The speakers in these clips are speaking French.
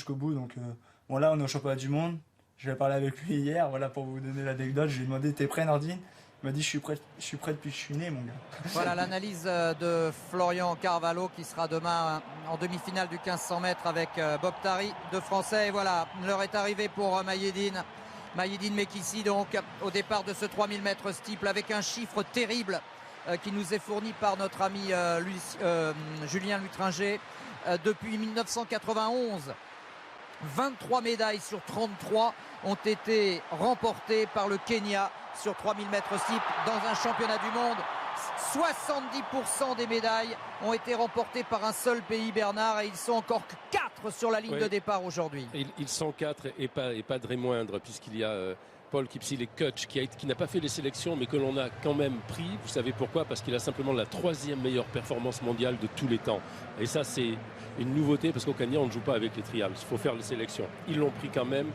jusqu'au bout. Donc bon, là, on est au championnat du monde. Je vais parler avec lui hier, voilà, pour vous donner l'anecdote. Je lui ai demandé, t'es prêt, Nordine? Il m'a dit, je suis prêt depuis que je suis né, mon gars. Voilà l'analyse de Florian Carvalho qui sera demain en demi-finale du 1500 mètres avec Bob Tari, deux Français. Et voilà, l'heure est arrivée pour Mayedine Mekhissi, donc au départ de ce 3000 mètres steeple avec un chiffre terrible qui nous est fourni par notre ami Julien Lutringer. Depuis 1991, 23 médailles sur 33 ont été remportées par le Kenya sur 3000 mètres steeple dans un championnat du monde. 70% des médailles ont été remportées par un seul pays, Bernard, et ils sont encore que 4 sur la ligne de départ aujourd'hui. Ils sont 4 et pas de moindre, puisqu'il y a Paul Kipsile-Kutch qui n'a pas fait les sélections, mais que l'on a quand même pris. Vous savez pourquoi? Parce qu'il a simplement la 3e meilleure performance mondiale de tous les temps. Et ça, c'est une nouveauté, parce qu'au Kenya, on ne joue pas avec les trials. Il faut faire les sélections. Ils l'ont pris quand même.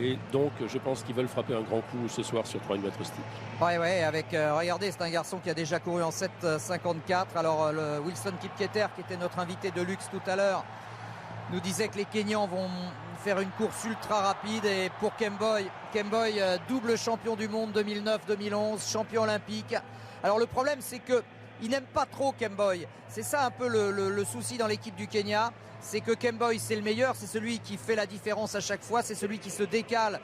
Et donc, je pense qu'ils veulent frapper un grand coup ce soir sur 3000 mètres steeple. Ouais, avec, regardez, c'est un garçon qui a déjà couru en 7,54. Alors, le Wilson Kipketer, qui était notre invité de luxe tout à l'heure, nous disait que les Kenyans vont faire une course ultra rapide. Et pour Kemboi, double champion du monde 2009-2011, champion olympique. Alors, le problème, c'est que il n'aime pas trop Kemboi. C'est ça un peu le souci dans l'équipe du Kenya. C'est que Kemboi, c'est le meilleur, c'est celui qui fait la différence à chaque fois, c'est celui qui se décale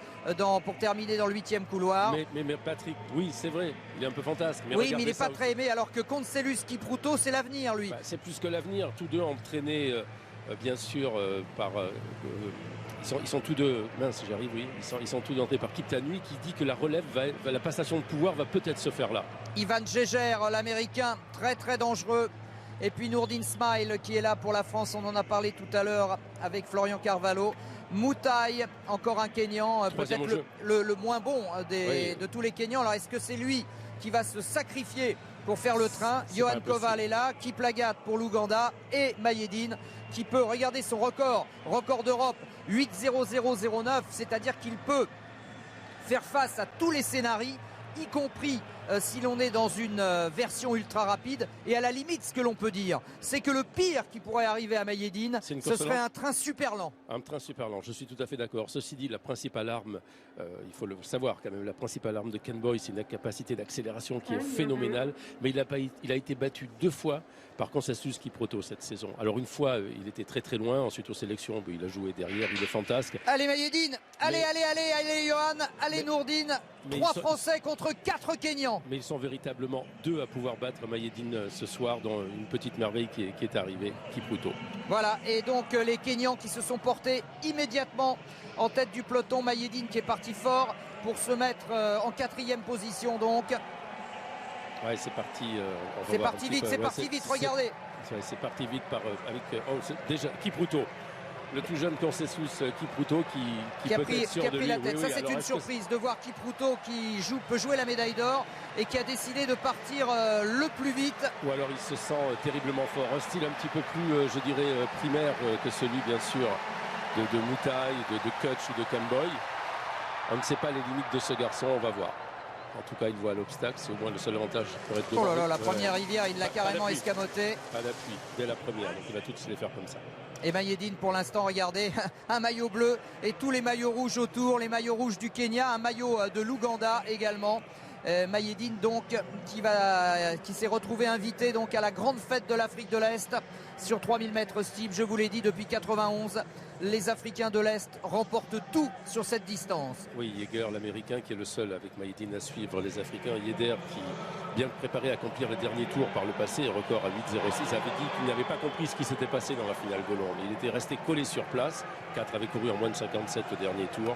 pour terminer dans le 8e couloir. Mais Patrick, oui, c'est vrai, il est un peu fantasque. Mais oui, mais il n'est pas très aimé, alors que Conseslus Kipruto, c'est l'avenir, lui. C'est plus que l'avenir. Tous deux entraînés, bien sûr, par... Ils sont tous deux, mince, j'arrive, oui. Ils sont tous entraînés par Kiptanui, qui dit que la relève, la passation de pouvoir va peut-être se faire là. Ivan Djeger, l'américain, très très dangereux. Et puis Nourdine Smile qui est là pour la France, on en a parlé tout à l'heure avec Florian Carvalho. Moutaï, encore un Kenyan, peut-être le moins bon de tous les Kenyans. Alors est-ce que c'est lui qui va se sacrifier pour faire le train? Johan Koval est là, Kiplagat pour l'Ouganda et Mayedine qui peut regarder son record d'Europe 8.0009, c'est-à-dire qu'il peut faire face à tous les scénarios, y compris si l'on est dans une version ultra rapide. Et à la limite, ce que l'on peut dire, c'est que le pire qui pourrait arriver à Mayedine, ce serait un train super lent. Un train super lent, je suis tout à fait d'accord. Ceci dit, la principale arme, il faut le savoir quand même, la principale arme de Kemboi, c'est une capacité d'accélération qui est phénoménale. Mais il a été battu 2 fois par Conseslus Kipruto cette saison. Alors une fois, il était très très loin. Ensuite aux sélections, il a joué derrière, il est fantasque. Allez Mayedine, allez Johan, allez Nourdine. 3 Français contre 4 Kenyans. Mais ils sont véritablement 2 à pouvoir battre Mayedine ce soir dans une petite merveille qui est arrivée, Kipruto. Voilà, et donc les Kenyans qui se sont portés immédiatement en tête du peloton. Mayedine qui est parti fort pour se mettre en 4e position donc. Ouais, c'est parti. C'est parti vite, regardez. C'est parti vite déjà Kipruto. Le tout jeune Conseslus Kipruto qui a pris la tête. Ça, c'est une surprise de voir Kipruto qui peut jouer la médaille d'or et qui a décidé de partir le plus vite. Ou alors il se sent terriblement fort. Un style un petit peu plus, je dirais, primaire que celui, bien sûr, de Moutaï, de Kutch ou de Kemboi. On ne sait pas les limites de ce garçon, on va voir. En tout cas, il voit l'obstacle, c'est au moins le seul avantage pour être devant. Oh là là, la première rivière, il l'a carrément escamoté. Pas d'appui, dès la première, donc il va tous les faire comme ça. Et Mayedine, pour l'instant, regardez, un maillot bleu et tous les maillots rouges autour, les maillots rouges du Kenya, un maillot de l'Ouganda également. Mayedine donc qui s'est retrouvé invité donc à la grande fête de l'Afrique de l'Est sur 3000 mètres steeple. Je vous l'ai dit, depuis 91, les Africains de l'Est remportent tout sur cette distance. Oui, Yeager, l'Américain, qui est le seul avec Mayedine à suivre les Africains. Yedder qui, bien préparé à accomplir les derniers tours par le passé, record à 8.06, avait dit qu'il n'avait pas compris ce qui s'était passé dans la finale de Londres. Il était resté collé sur place. 4 avaient couru en moins de 57 le dernier tour.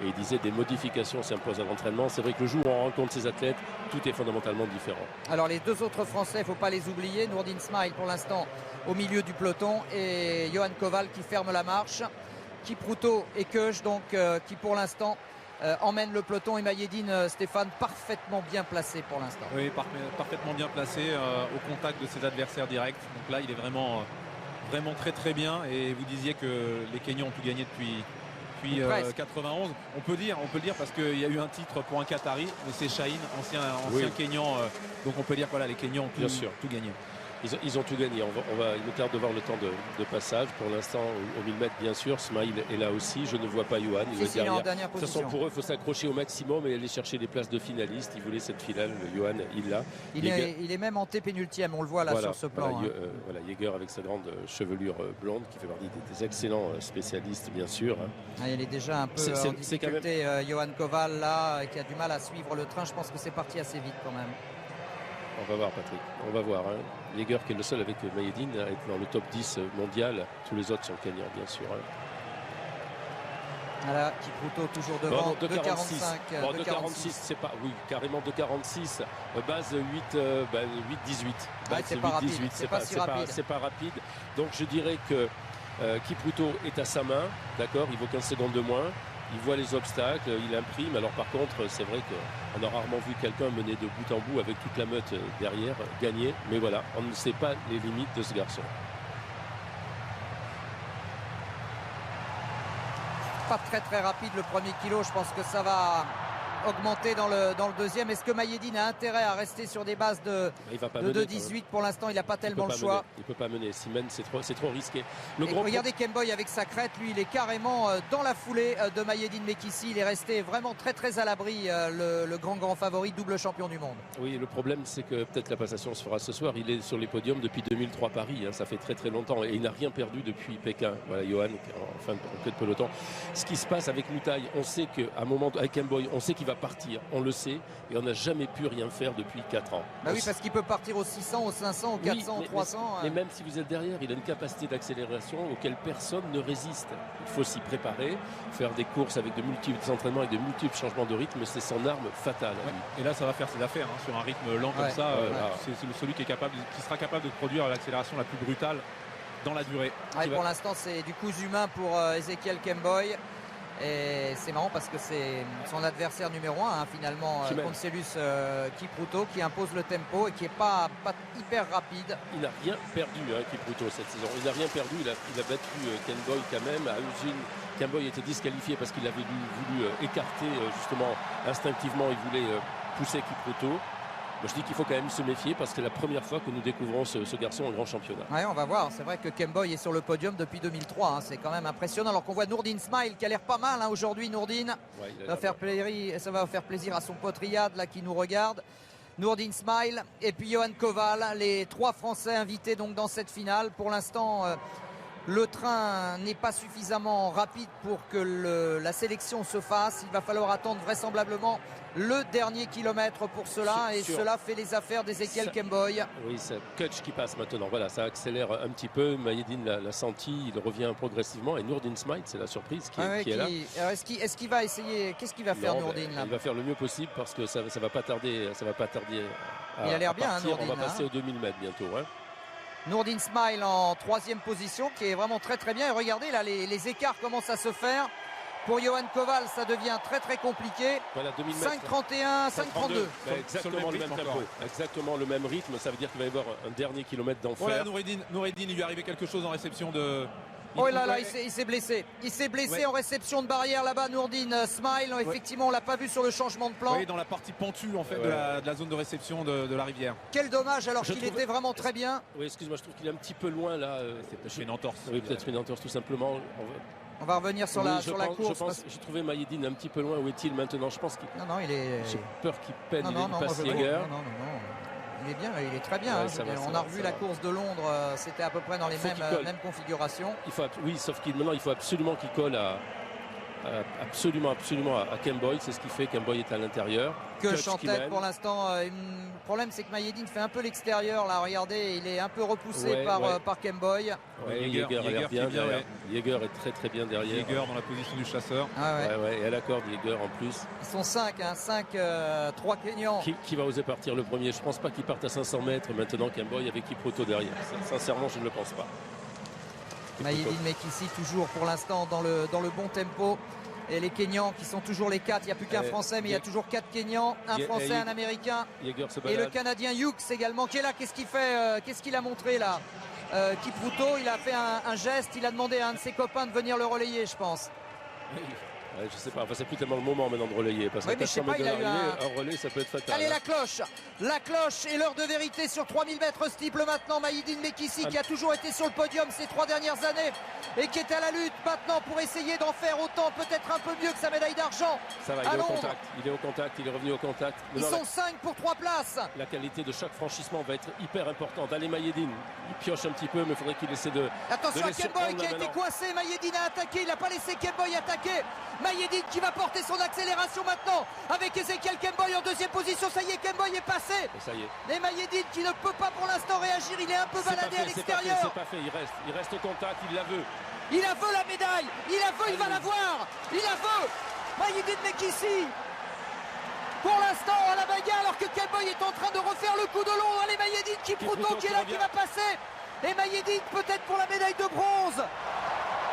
Et il disait des modifications s'imposent à l'entraînement. C'est vrai que le jour où on rencontre ces athlètes, tout est fondamentalement différent. Alors les 2 autres Français, il ne faut pas les oublier. Nourdine Smile pour l'instant au milieu du peloton et Johan Koval qui ferme la marche. Kipruto et Kutch donc qui pour l'instant emmènent le peloton, et Mayedine, Stéphane, parfaitement bien placé pour l'instant. Oui, parfaitement bien placé au contact de ses adversaires directs. Donc là, il est vraiment très très bien. Et vous disiez que les Kenyans ont tout gagné depuis 91. On peut dire parce qu'il y a eu un titre pour un Qatari, mais c'est Chahine, ancien Kenyan. Donc on peut dire que voilà, les Kenyans ont tout gagné. Ils ont tout gagné. Il me tarde de voir le temps de passage. Pour l'instant, au 1000 mètres, bien sûr. Smile est là aussi. Je ne vois pas Johan. Il est derrière. dernière De toute façon, pour eux, il faut s'accrocher au maximum et aller chercher des places de finalistes. Ils voulaient cette finale. Johan, il l'a. Il est même antépénultième. On le voit là sur ce plan. Voilà, Jaeger avec sa grande chevelure blonde qui fait partie des excellents spécialistes, bien sûr. Il est déjà un peu en difficulté. Johan Koval, là, qui a du mal à suivre le train. Je pense que c'est parti assez vite quand même. On va voir, Patrick. On va voir. Jaeger qui est le seul avec Mayedine à être dans le top 10 mondial. Tous les autres sont gagnants, bien sûr. Voilà, Kipruto toujours devant. 2,45. 2,46, c'est pas. Oui, carrément 2,46. Base 8, 8,18. C'est pas rapide. C'est pas rapide. Donc je dirais que Kipruto est à sa main. D'accord, il vaut 15 secondes de moins. Il voit les obstacles, il imprime. Alors par contre, c'est vrai qu'on a rarement vu quelqu'un mener de bout en bout avec toute la meute derrière, gagner. Mais voilà, on ne sait pas les limites de ce garçon. Pas très rapide le premier kilo. Je pense que ça va augmenter dans le deuxième. Est-ce que Mayedine a intérêt à rester sur des bases de 2,18? Pour l'instant, il n'a pas tellement le choix. Il ne peut pas mener. Simen, c'est trop risqué. Regardez Kemboy avec sa crête. Lui, il est carrément dans la foulée de Mayedine Mekissi. Il est resté vraiment très à l'abri. Le grand favori, double champion du monde. Oui, le problème, c'est que peut-être la passation se fera ce soir. Il est sur les podiums depuis 2003 Paris. Ça fait très longtemps. Et il n'a rien perdu depuis Pékin. Voilà, Johan, en queue de peloton. Ce qui se passe avec Moutaï, on sait qu'à un moment, avec Kemboy, on sait qu'il va partir, on le sait, et on n'a jamais pu rien faire depuis 4 ans. Oui, parce qu'il peut partir au 600, au 500, au 400, au 300. Mais même si vous êtes derrière, il a une capacité d'accélération auquel personne ne résiste. Il faut s'y préparer, faire des courses avec de multiples entraînements, avec de multiples changements de rythme, c'est son arme fatale. Et là, ça va faire ses affaires sur un rythme lent comme ça. C'est celui qui sera capable de produire l'accélération la plus brutale dans la durée. Pour l'instant, c'est du coup humain pour Ezekiel Kemboy. Et c'est marrant parce que c'est son adversaire numéro 1 finalement, Conseslus Kipruto, qui impose le tempo et qui n'est pas hyper rapide. Il n'a rien perdu Kipruto cette saison. Il n'a rien perdu, il a battu Kemboy quand même. À Eugene, Kemboy était disqualifié parce qu'il avait voulu écarter justement instinctivement, il voulait pousser Kipruto. Je dis qu'il faut quand même se méfier parce que c'est la première fois que nous découvrons ce garçon en grand championnat. On va voir. C'est vrai que Kemboy est sur le podium depuis 2003. C'est quand même impressionnant. Alors qu'on voit Nourdine Smile qui a l'air pas mal aujourd'hui. Nourdine, ça va faire plaisir à son pote Riyad là, qui nous regarde. Nourdine Smile et puis Johan Koval, les 3 Français invités donc dans cette finale. Pour l'instant, le train n'est pas suffisamment rapide pour que la sélection se fasse. Il va falloir attendre vraisemblablement le dernier kilomètre pour cela. Cela fait les affaires d'Ezekiel Kemboy. Oui, c'est Kutch qui passe maintenant. Voilà, ça accélère un petit peu. Mayedine l'a senti. Il revient progressivement. Et Nourdine Smile, c'est la surprise qui est là. Est-ce qu'il va essayer? Qu'est-ce qu'il va faire, Nourdine là? Il va faire le mieux possible parce que ça va pas tarder. Il a l'air bien, Nourdine. On va passer aux 2000 mètres bientôt. Nourdine Smile en 3e position, qui est vraiment très bien. Et regardez là, les écarts commencent à se faire. Pour Johan Koval, ça devient très compliqué. Voilà, 5,31, 5,32. Exactement le même tempo. Exactement le même rythme. Ça veut dire qu'il va y avoir un dernier kilomètre d'enfer. Voilà, Noureddine, il lui est arrivé quelque chose en réception de... Il s'est blessé. Il s'est blessé en réception de barrière là-bas, Nourdine Smile. Effectivement, on l'a pas vu sur le changement de plan. Oui, dans la partie pentue en fait de la zone de réception de la rivière. Quel dommage alors qu'il était vraiment très bien. Oui, excuse-moi, je trouve qu'il est un petit peu loin là. C'est peut-être une entorse. Oui, peut-être une entorse tout simplement. On va revenir sur la course. J'ai trouvé Mayedine un petit peu loin. Où est-il maintenant? Je pense qu'il... Non, il est... J'ai peur qu'il peine. Il passe Jaeger. Non. Il est bien, il est très bien. On a revu la course de Londres, c'était à peu près dans les mêmes configurations. Oui, sauf qu'il maintenant il faut absolument qu'il colle absolument à Kemboy. C'est ce qui fait Kemboy est à l'intérieur. Que en tête pour l'instant. Le problème c'est que Mayedine fait un peu l'extérieur là. Regardez, il est un peu repoussé par Kemboy. Jaeger a l'air bien derrière. Jaeger est très bien derrière. Jaeger dans la position du chasseur. Et elle accorde Jaeger en plus. Ils sont 5, 3 Kenyans. Qui va oser partir le premier? Je ne pense pas qu'il parte à 500 mètres maintenant Kemboy avec Kipruto derrière. Sincèrement, je ne le pense pas. Mayedine Mekissi toujours pour l'instant dans le bon tempo. Et les Kenyans qui sont toujours les 4. Il n'y a plus qu'un Français, mais il y a toujours 4 Kenyans. Un Français, un Américain. Et le Canadien Hughes également qui est là. Qu'est-ce qu'il fait? Qu'est-ce qu'il a montré là? Kipruto, il a fait un geste. Il a demandé à un de ses copains de venir le relayer, je pense. Ouais, je sais pas, enfin, c'est plus tellement le moment maintenant de relayer. Parce Oui, que mais je sais pas, il a eu un relais, ça peut être fatal. Allez, la cloche et l'heure de vérité sur 3000 mètres steeple maintenant. Maïeddine Mekissi qui a toujours été sur le podium ces 3 dernières années et qui est à la lutte maintenant pour essayer d'en faire autant, peut-être un peu mieux que sa médaille d'argent. Ça va, il est au contact, il est revenu au contact. Ils sont 5 pour 3 places. La qualité de chaque franchissement va être hyper importante. Allez, Maïeddine, il pioche un petit peu, mais il faudrait qu'il essaie de... Attention à Kemboy qui a été coincé. Maïeddine a attaqué, il n'a pas laissé Kemboy attaquer. Maïeddine qui va porter son accélération maintenant avec Ezekiel Kemboy en deuxième position. Ça y est, Kemboy est passé. Et ça y est. Et Maïeddine qui ne peut pas pour l'instant réagir. Il est un peu baladé à l'extérieur. C'est pas fait, il reste au contact, il la veut. Il la veut la médaille. Il la veut, il va la voir. Il la veut. Maïeddine Mekissi. Pour l'instant à la bagarre alors que Kemboy est en train de refaire le coup de long. Allez, Maïeddine Kipruto qui est là, qui va passer. Et Maïeddine peut-être pour la médaille de bronze.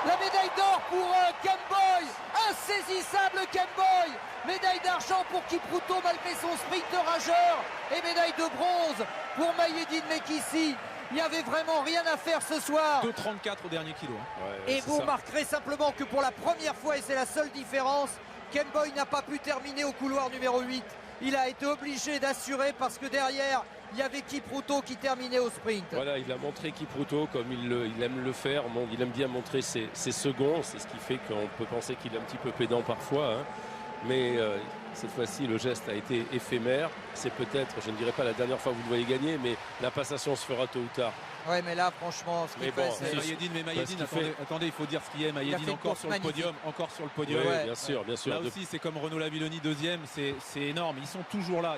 La médaille d'or pour Kemboy, insaisissable Kemboy. Médaille d'argent pour Kipruto malgré son sprint rageur. Et médaille de bronze pour Maïeddine Mekissi. Il n'y avait vraiment rien à faire ce soir. 2,34 au dernier kilo. Ouais, et vous remarquerez simplement que pour la première fois, et c'est la seule différence, Kemboy n'a pas pu terminer au couloir numéro 8. Il a été obligé d'assurer parce que derrière, il y avait Kipruto qui terminait au sprint. Voilà, il a montré Kipruto comme il aime le faire. Il aime bien montrer ses seconds. C'est ce qui fait qu'on peut penser qu'il est un petit peu pédant parfois. Hein. Mais cette fois-ci, le geste a été éphémère. C'est peut-être, je ne dirais pas la dernière fois que vous le voyez gagner, mais la passation se fera tôt ou tard. Ouais, mais là, franchement, ce qu'il fait, c'est... Maïeddine, attendez, il faut dire ce qu'il y a. Maïeddine encore sur le podium. Ouais, bien sûr. Là aussi, c'est comme Renaud Lavilloni, deuxième. C'est énorme. Ils sont toujours là.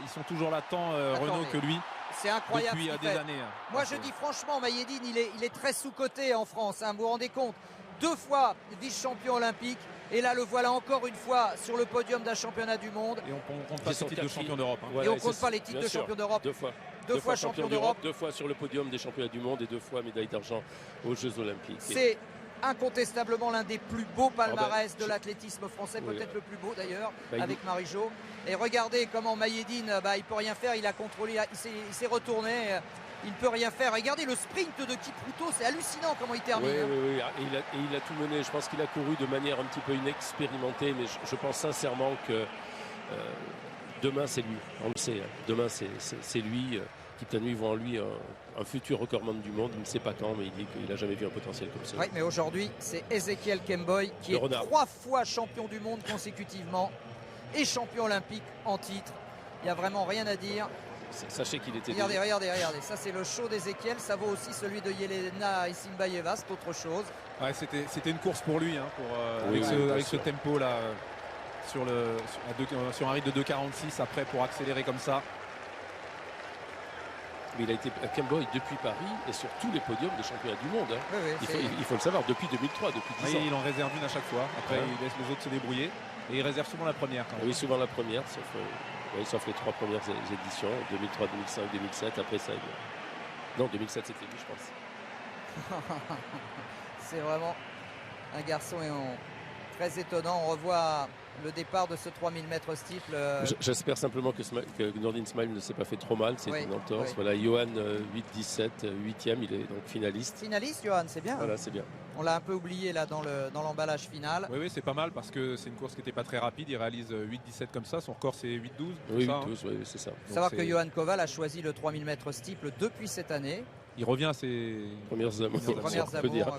Tant Renaud que lui. C'est incroyable. Depuis des années. Moi, je dis franchement, Maïeddine, il est très sous-coté en France. Hein, vous vous rendez compte, 2 fois vice-champion olympique. Et là, le voilà encore une fois sur le podium d'un championnat du monde. Et on ne compte pas les titres de champion d'Europe. Hein. Voilà, et on ne compte pas les titres de champion d'Europe. 2 fois champion d'Europe. 2 fois sur le podium des championnats du monde et 2 fois médaille d'argent aux Jeux Olympiques. C'est incontestablement l'un des plus beaux palmarès de l'athlétisme français, peut-être le plus beau d'ailleurs, avec Marie-Jo. Et regardez comment Maïeddine, il ne peut rien faire, il a contrôlé, il s'est retourné. Il ne peut rien faire. Regardez le sprint de Kipruto, c'est hallucinant comment il termine. Oui. Et il a tout mené. Je pense qu'il a couru de manière un petit peu inexpérimentée, mais je pense sincèrement que demain c'est lui. On le sait. Hein. Demain c'est lui. Kiptanui voit en lui un futur recordman du monde. Il ne sait pas quand, mais il dit qu'il n'a jamais vu un potentiel comme ça. Oui, mais aujourd'hui, c'est Ezekiel Kemboy qui est 3 fois champion du monde consécutivement et champion olympique en titre. Il n'y a vraiment rien à dire. Sachez qu'il était... Regardez. Ça, c'est le show d'Ezekiel. Ça vaut aussi celui de Yelena Isinbayeva. C'est autre chose. Ouais, c'était une course pour lui. Hein, avec ce tempo-là, sur un rythme de 2,46. Après, pour accélérer comme ça. Mais il a été à Kemboy depuis Paris et sur tous les podiums des championnats du monde. Hein. Il faut le savoir, depuis 2003, depuis 10 ans. Il en réserve une à chaque fois. Après, il laisse les autres se débrouiller. Et il réserve souvent la première. Quand même. Oui, souvent la première, sauf les 3 premières éditions, 2003, 2005, 2007. Après ça, non, 2007, c'était lui, je pense. C'est vraiment un garçon très étonnant. On revoit le départ de ce 3000 mètres steeple. J'espère simplement que Nordin Smile ne s'est pas fait trop mal. C'est une entorse. Voilà, Johan 8-17, 8e, il est donc finaliste. Finaliste, Johan, c'est bien. Voilà, c'est bien. On l'a un peu oublié là dans l'emballage final. Oui, c'est pas mal parce que c'est une course qui n'était pas très rapide. Il réalise 8-17 comme ça. Son record, c'est 8-12. Oui, 8-12, oui, c'est ça. Il faut savoir que Johan Koval a choisi le 3000 mètres steeple depuis cette année. Il revient à ses premières amours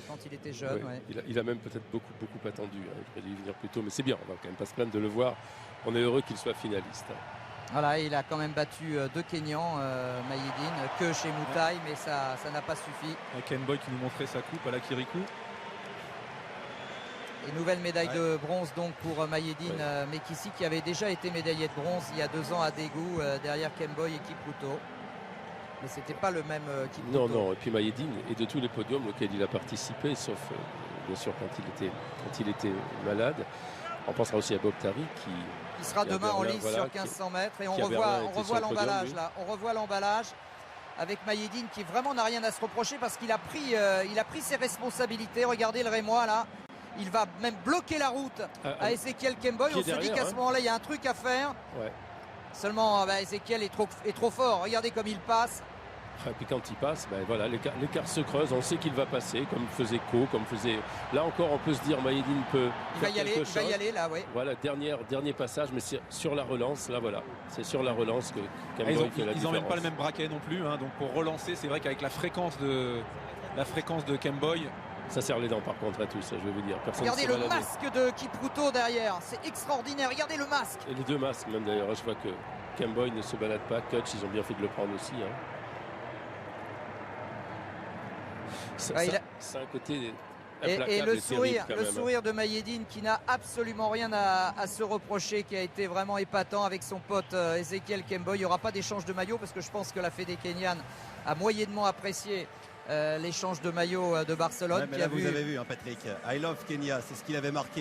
quand il était jeune. Il a même peut-être beaucoup attendu. Il aurait dû venir plus tôt, mais c'est bien. On va quand même pas se plaindre de le voir. On est heureux qu'il soit finaliste. Voilà, il a quand même battu 2 Kenyans, Maïeddine, que chez Mutai, mais ça n'a pas suffi. Et Kemboy qui nous montrait sa coupe à la Kirikou. Et nouvelle médaille de bronze donc pour Maïeddine Mekissi qui avait déjà été médaillé de bronze il y a 2 ans à Daegu derrière Kemboy et Kipruto. Mais c'était pas le même Kipruto. Non. Et puis Maïeddine et de tous les podiums auxquels il a participé, sauf bien sûr quand il était malade. On pensera aussi à Bob Tari qui sera demain en lice sur 1500 mètres. Et on revoit l'emballage là. On revoit l'emballage avec Maïeddine qui vraiment n'a rien à se reprocher parce qu'il a pris ses responsabilités. Regardez le Rémois là. Il va même bloquer la route à Ezekiel Kemboy. On se dit qu'à ce moment-là, il y a un truc à faire. Seulement, Ezekiel est trop fort. Regardez comme il passe. Et puis quand il passe, ben voilà, l'écart se creuse, on sait qu'il va passer, comme faisait Co, comme faisait... Là encore, on peut se dire, Mayedine peut faire quelque chose. Il va y aller, là, oui. Voilà, dernier passage, mais c'est sur la relance, là, voilà. C'est sur la relance que Kemboy fait la différence. Ils n'emmènent pas le même braquet non plus, hein, donc pour relancer, c'est vrai qu'avec la fréquence de Kemboy... Ça serre les dents, par contre, à tous, je vais vous dire. Personne Regardez le masque de Kipruto derrière, c'est extraordinaire, regardez le masque. Et les deux masques, même d'ailleurs, je vois que Kemboy ne se balade pas, Kutch, ils ont bien fait de le prendre aussi, hein. C'est un côté et le sourire de Mayedine qui n'a absolument rien à se reprocher, qui a été vraiment épatant avec son pote Ezekiel Kemboy. Il n'y aura pas d'échange de maillot parce que je pense que la Fédé kenyane a moyennement apprécié l'échange de maillot de Barcelone. Ouais, mais là, vous avez vu, hein, Patrick, I love Kenya, c'est ce qu'il avait marqué.